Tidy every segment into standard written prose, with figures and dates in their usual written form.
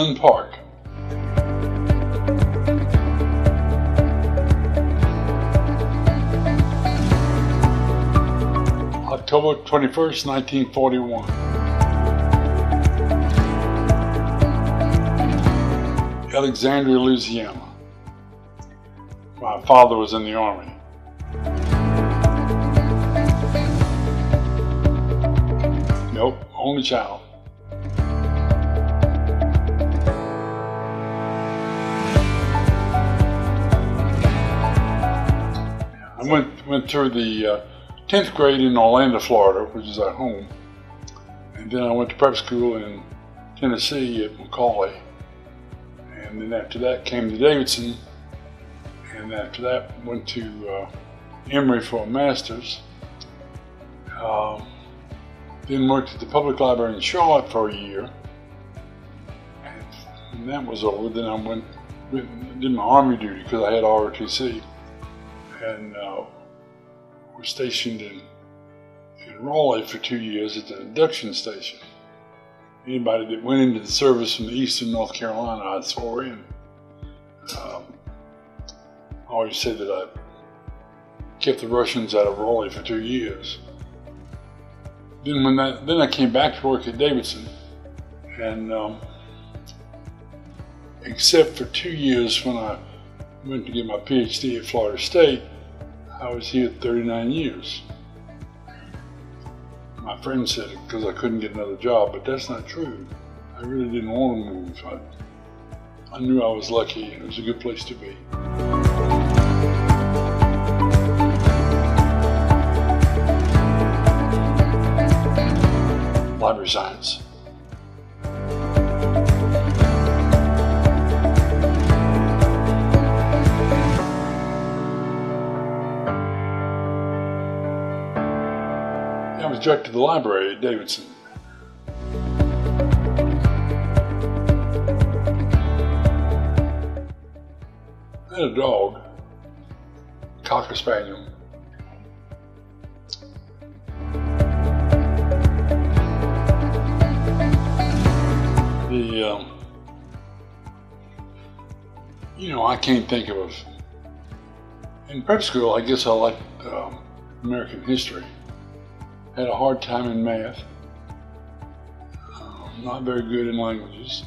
Glen Park. October 21st, 1941. Alexandria, Louisiana. My father was in the Army. Nope, only child. I went through the 10th grade in Orlando, Florida, which is our home. And then I went to prep school in Tennessee at McCauley. And then after that came to Davidson. And after that went to Emory for a master's. Then worked at the public library in Charlotte for a year. And when that was over, then I did my Army duty because I had ROTC. And was stationed in Raleigh for 2 years at the induction station. Anybody that went into the service from eastern North Carolina, I swore in. I always said that I kept the Russians out of Raleigh for 2 years. Then I came back to work at Davidson, and except for 2 years when I went to get my PhD at Florida State, I was here 39 years. My friend said it because I couldn't get another job, but that's not true. I really didn't want to move. I knew I was lucky and it was a good place to be. Library science. I was director of the library at Davidson. I had a dog, Cocker Spaniel. I can't think of in prep school, I guess I liked American history. Had a hard time in math. Not very good in languages.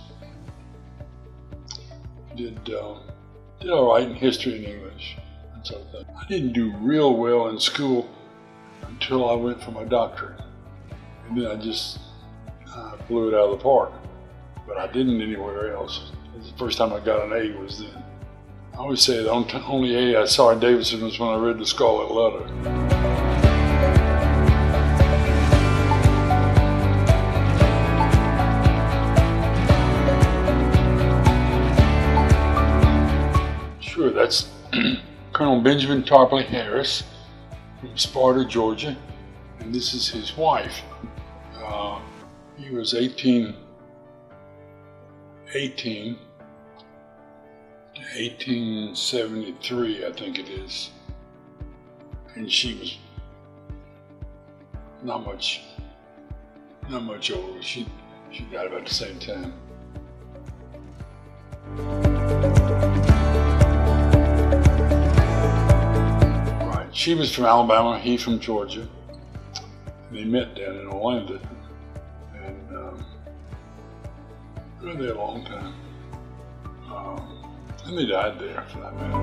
Did all right in history and English, and sort of thing. I didn't do real well in school until I went for my doctorate, and then I just blew it out of the park. But I didn't anywhere else. The first time I got an A was then. I always say the only A I saw in Davidson was when I read the Scarlet Letter. Sure, that's Colonel Benjamin Tarpley Harris from Sparta, Georgia, and this is his wife. He was 1873, I think it is, and she was not much older. She died about the same time. Right, she was from Alabama, he from Georgia. And they met down in Orlando, and they were there a long time. And they died there, for that matter.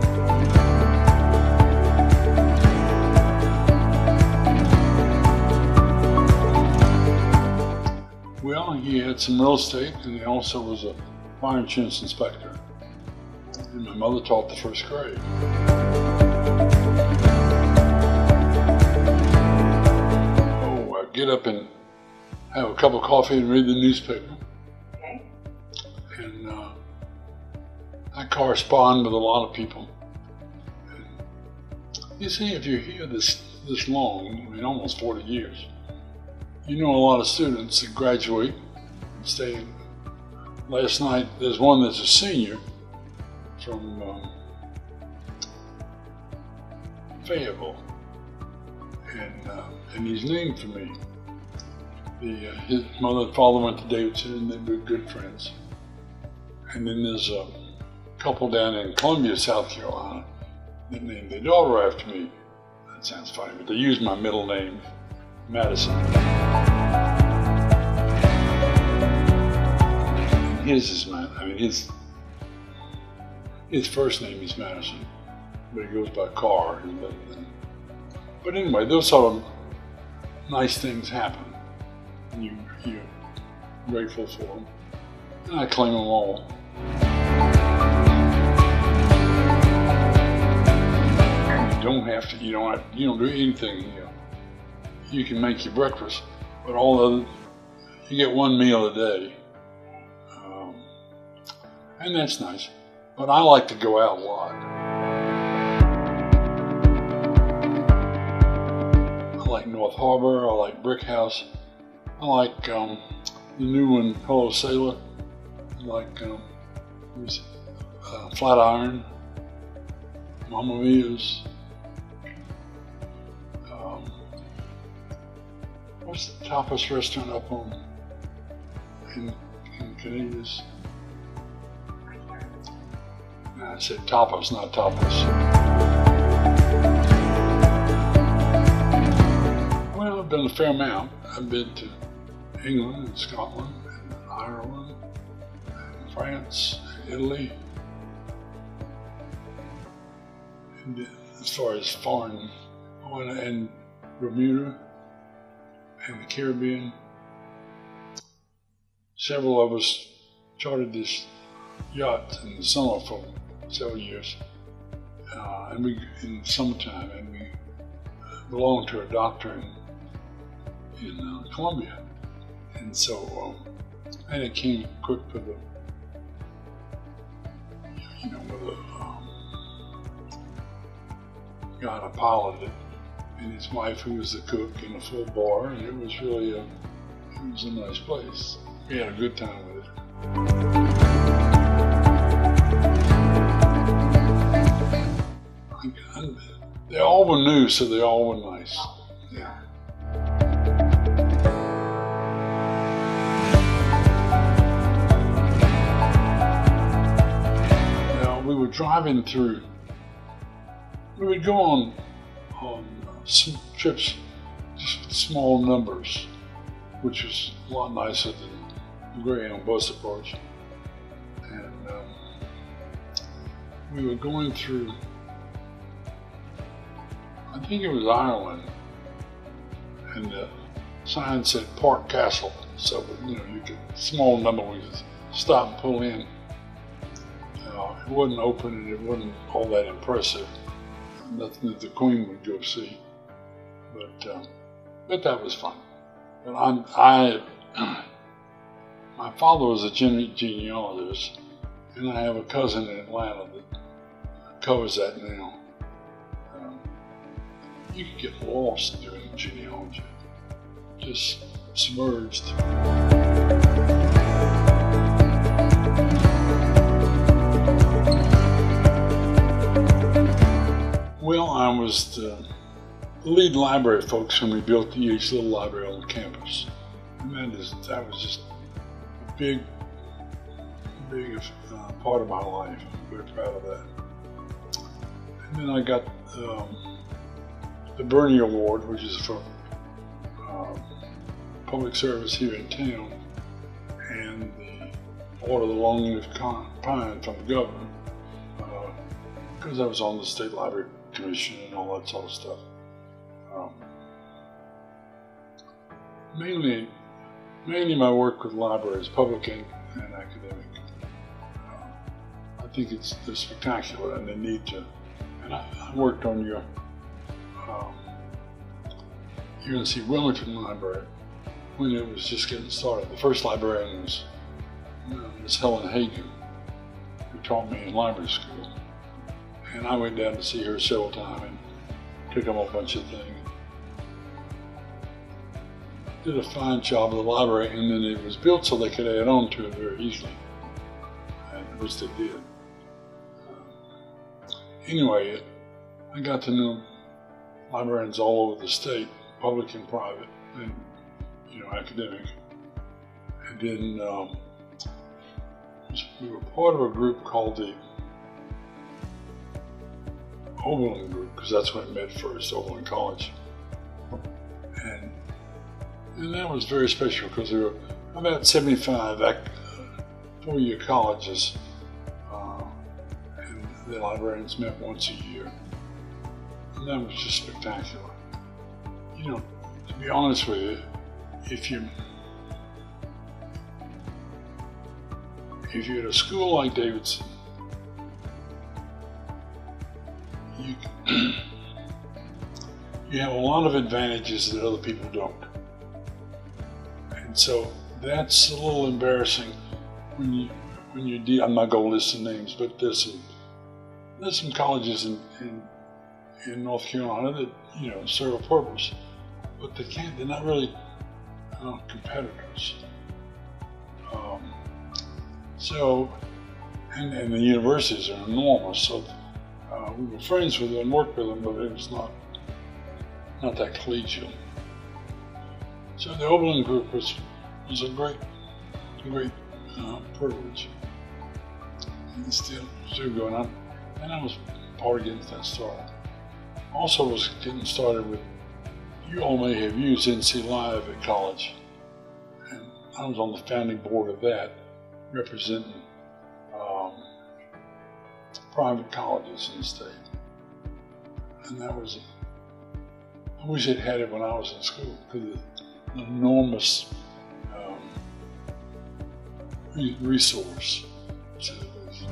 Well, he had some real estate, and he also was a fire insurance inspector. And my mother taught the first grade. Oh, I'd get up and have a cup of coffee and read the newspaper. And I correspond with a lot of people. And you see, if you're here this long, I mean almost 40 years, you know a lot of students that graduate and stay. Last night, there's one that's a senior from Fayetteville, and he's named for me. His mother and father went to Davidson, and they were good friends. And then there's a couple down in Columbia, South Carolina, that named their daughter after me. That sounds funny, but they used my middle name, Madison. And his is his first name is Madison, but he goes by Carr. But anyway, those sort of nice things happen. And you're grateful for them. And I claim them all. You don't do anything here. You can make your breakfast, but you get one meal a day. And that's nice. But I like to go out a lot. I like North Harbor, I like Brick House, I like the new one, Hello Sailor, I like Flatiron, Mamma Mia's. What's the tapas restaurant up in Canadians? I said tapas, not tapas. Well, I've done a fair amount. I've been to England and Scotland and Ireland and France, and Italy. And as far as foreign, and Bermuda and the Caribbean. Several of us chartered this yacht in the summer for several years, and in the summertime, and we belonged to a doctor in Colombia, and so and it came quick for the with a guy that piloted it, and his wife who was the cook and a full bar, and it was really it was a nice place. We had a good time with it. They all were new, so they all were nice. Yeah. Now we were driving through. We would go on some trips, just with small numbers, which was a lot nicer than the Greyhound bus approach. And we were going through, I think it was Ireland, and the sign said Park Castle, so you could, small number, we could stop and pull in. It wasn't open and it wasn't all that impressive, nothing that the Queen would go see, but that was fun. And my father was a genealogist, and I have a cousin in Atlanta that covers that now. You could get lost doing genealogy, just submerged. Well, I was the lead library folks when we built the EH Little Library on the campus, and that was just a big part of my life. I'm very proud of that. And then I got the Bernie Award, which is for public service here in town, and the Order of the Long-Lived Pine from the governor, because I was on the State Library Commission and all that sort of stuff. Mainly my work with libraries, public and academic. I think they're spectacular, and they need to. And I worked on your UNC Wilmington Library when it was just getting started. The first librarian was Miss Helen Hagan, who taught me in library school. And I went down to see her several times and took up a bunch of things. Did a fine job of the library, and then it was built so they could add on to it very easily, and which they did. Anyway, I got to know librarians all over the state, public and private, and academic. And then we were part of a group called the Oberlin group, because that's when it met first, Oberlin College. And that was very special because there were about 75 four-year colleges, and the librarians met once a year. And that was just spectacular. You know, to be honest with you, if you're at a school like Davidson, you have a lot of advantages that other people don't. And so that's a little embarrassing when you deal. I'm not going to list the names, but there's some colleges in North Carolina that, you know, serve a purpose, but they're not really competitors. And the universities are enormous, so we were friends with them and worked with them, but it was not that collegial. So the Oberlin group was a great privilege, and it's still going on. And I was part of getting that started. Also was getting started with, you all may have used NC Live at college, and I was on the founding board of that, representing private colleges in the state. And that was, I wish it had it when I was in school, because of the enormous resource to this.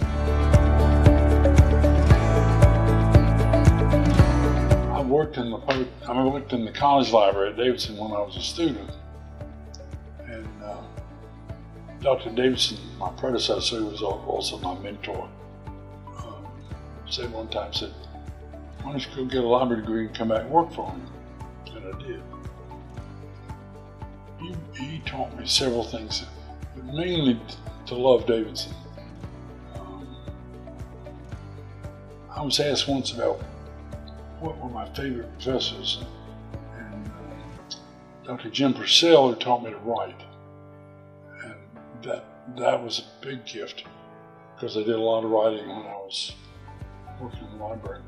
I worked in the college library at Davidson when I was a student, and Dr. Davidson, my predecessor, who was also my mentor, said one time, why don't you go get a library degree and come back and work for him? And I did. He taught me several things, but mainly to love Davidson. I was asked once about what were my favorite professors, and Dr. Jim Purcell, who taught me to write, and that was a big gift, because I did a lot of writing when I was working in the library.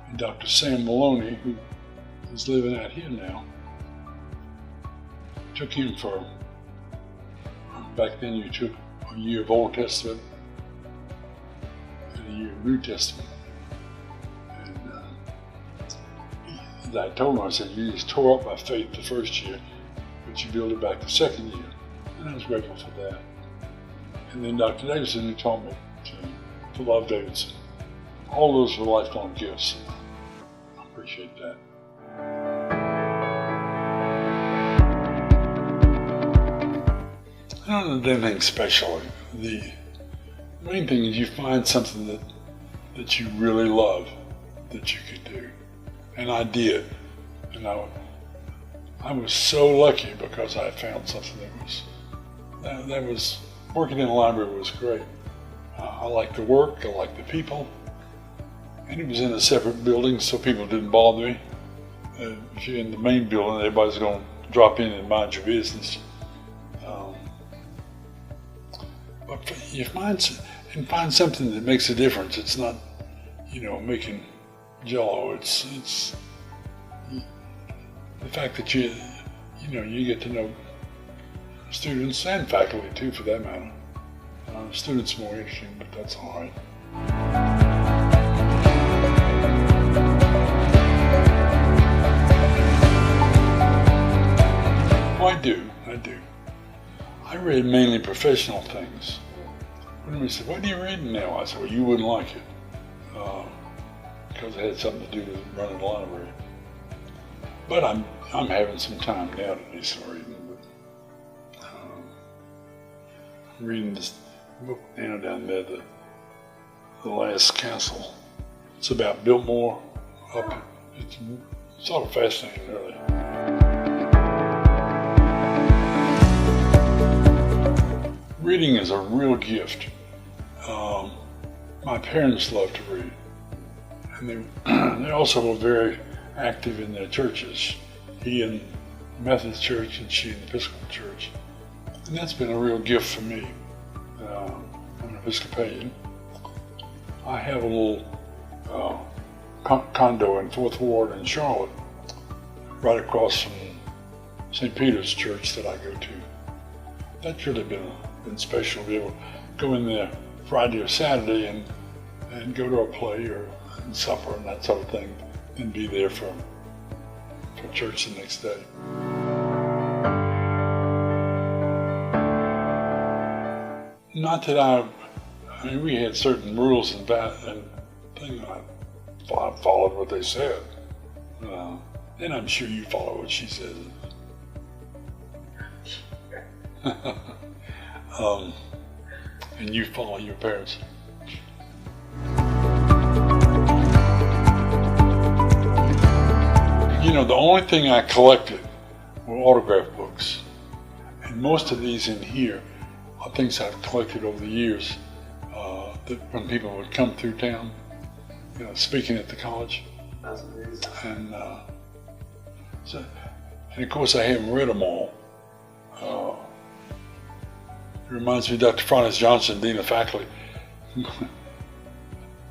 And Dr. Sam Maloney, who is living out here now, took him for, back then you took a year of Old Testament and a year of New Testament. And I told him, I said, you just tore up my faith the first year, but you built it back the second year. And I was grateful for that. And then Dr. Davidson, who taught me to love Davidson. All those were lifelong gifts. I appreciate that. I don't do anything special. The main thing is you find something that you really love that you could do. And I did. And I was so lucky because I found something that was working in the library was great. I liked the work, I liked the people. And it was in a separate building, so people didn't bother me. If you're in the main building, everybody's going to drop in and mind your business. But you find something that makes a difference. It's not, making Jell-O. It's the fact that you get to know students and faculty too, for that matter. Students are more interesting, but that's all right. I do. I read mainly professional things. When somebody said, "What are you reading now?" I said, "Well, you wouldn't like it," because it had something to do with running a library. But I'm having some time now to do some reading. But, I'm reading this book now down there, The Last Castle. It's about Biltmore up. It's sort of fascinating, really. Reading is a real gift. My parents loved to read, and they also were very active in their churches. He in the Methodist Church and she in the Episcopal Church, and that's been a real gift for me. I'm an Episcopalian. I have a little condo in 4th Ward in Charlotte, right across from St. Peter's Church that I go to. That's really been special to be able to go in there Friday or Saturday and go to a play or supper and that sort of thing, and be there for church the next day. Not that I mean, we had certain rules and things. I followed what they said. And I'm sure you follow what she says. And you follow your parents. You know, the only thing I collected were autograph books. And most of these in here are things I've collected over the years when people would come through town, speaking at the college. That's amazing. And of course I haven't read them all. It reminds me of Dr. Francis Johnson, Dean of Faculty,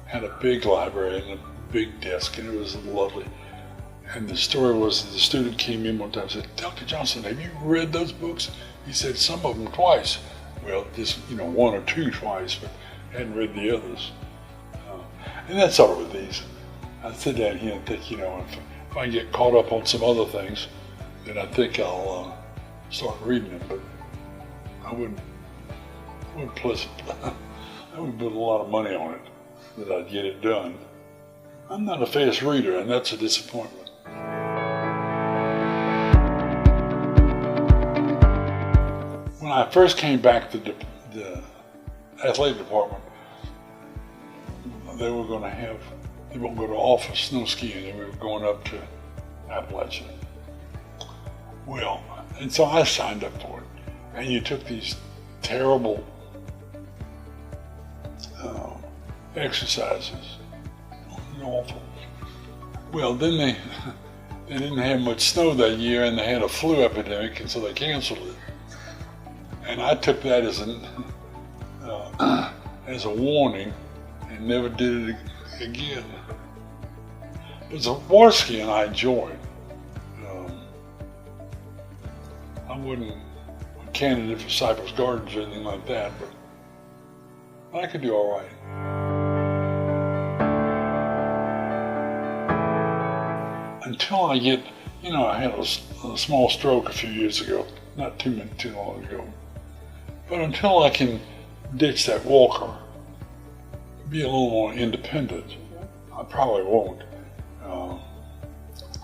had a big library and a big desk, and it was lovely. And the story was that the student came in one time and said, "Dr. Johnson, have you read those books?" He said, "Some of them twice." Well, just, one or two twice, but hadn't read the others. And that's sort of with these. I sit down here and think, if I get caught up on some other things, then I think I'll start reading them, but I wouldn't put a lot of money on it that I'd get it done. I'm not a fast reader, and that's a disappointment. When I first came back to the athletic department, they were going to go to office snow skiing, and we were going up to Appalachia. Well, and so I signed up for it, and you took these terrible exercises. Awful. Well, then they didn't have much snow that year, and they had a flu epidemic, and so they canceled it. And I took that as a warning, and never did it again. But the water skiing I enjoyed. I wasn't a candidate for Cypress Gardens or anything like that, but I could do all right. Until I get, I had a small stroke a few years ago, not too long ago. But until I can ditch that walker, be a little more independent, I probably won't.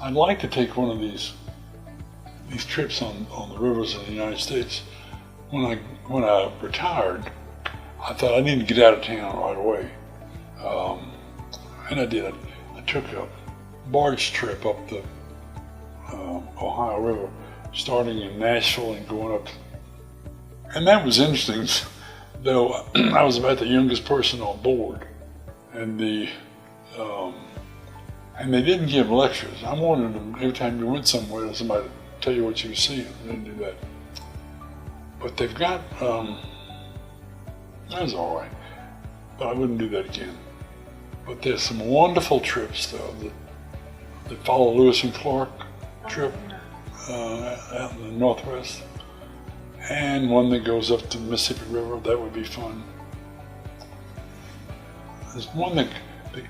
I'd like to take one of these trips on the rivers in the United States. When I retired, I thought I needed to get out of town right away, and I did. I took a barge trip up the Ohio River, starting in Nashville and going up. And that was interesting, though I was about the youngest person on board, and they didn't give lectures. I wanted them every time you went somewhere, somebody to tell you what you were seeing. They didn't do that. But they've got, that was all right, but I wouldn't do that again. But there's some wonderful trips, though, that follow Lewis and Clark trip out in the Northwest, and one that goes up to the Mississippi River. That would be fun. There's one that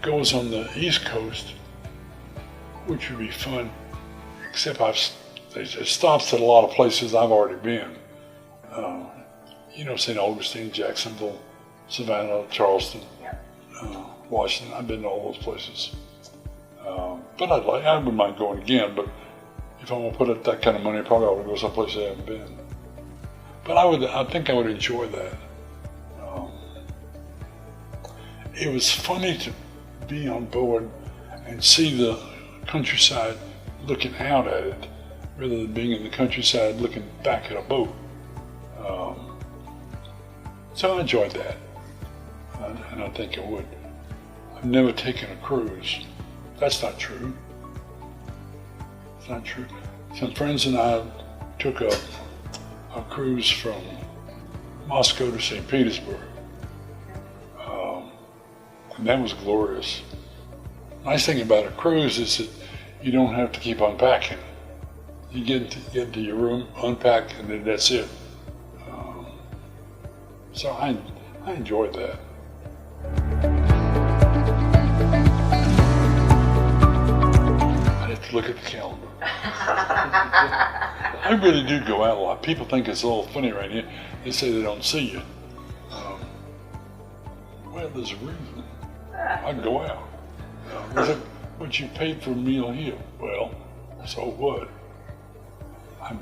goes on the East Coast, which would be fun, except it stops at a lot of places I've already been. St. Augustine, Jacksonville, Savannah, Charleston, Washington. I've been to all those places. But I wouldn't mind going again, but if I'm going to put up that kind of money, probably I would go someplace I haven't been. But I think I would enjoy that. It was funny to be on board and see the countryside looking out at it, rather than being in the countryside looking back at a boat. So I enjoyed that, and I think I would. I've never taken a cruise. That's not true. It's not true. Some friends and I took a cruise from Moscow to St. Petersburg. And that was glorious. Nice thing about a cruise is that you don't have to keep unpacking. You get to your room, unpack, and then that's it. So I enjoyed that. I have to look at the calendar. I really do go out a lot. People think it's a little funny right here. They say they don't see you. Well, there's a reason. I go out. But you paid for a meal here. Well, so what? I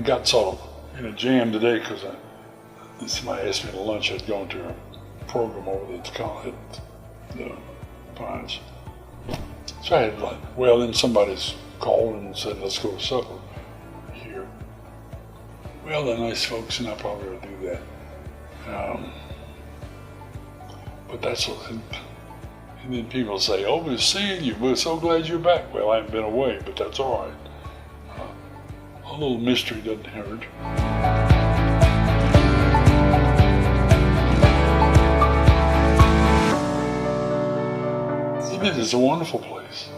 got sort of in a jam today because somebody asked me to lunch. I'd gone to a program over at the Pines. So I had then somebody's called and said, let's go to supper here. Well, they're nice folks, and I probably ought to do that. But that's what, and then people say, oh, we're seeing you. We're so glad you're back. Well, I haven't been away, but that's all right. A little mystery doesn't hurt. It is a wonderful place.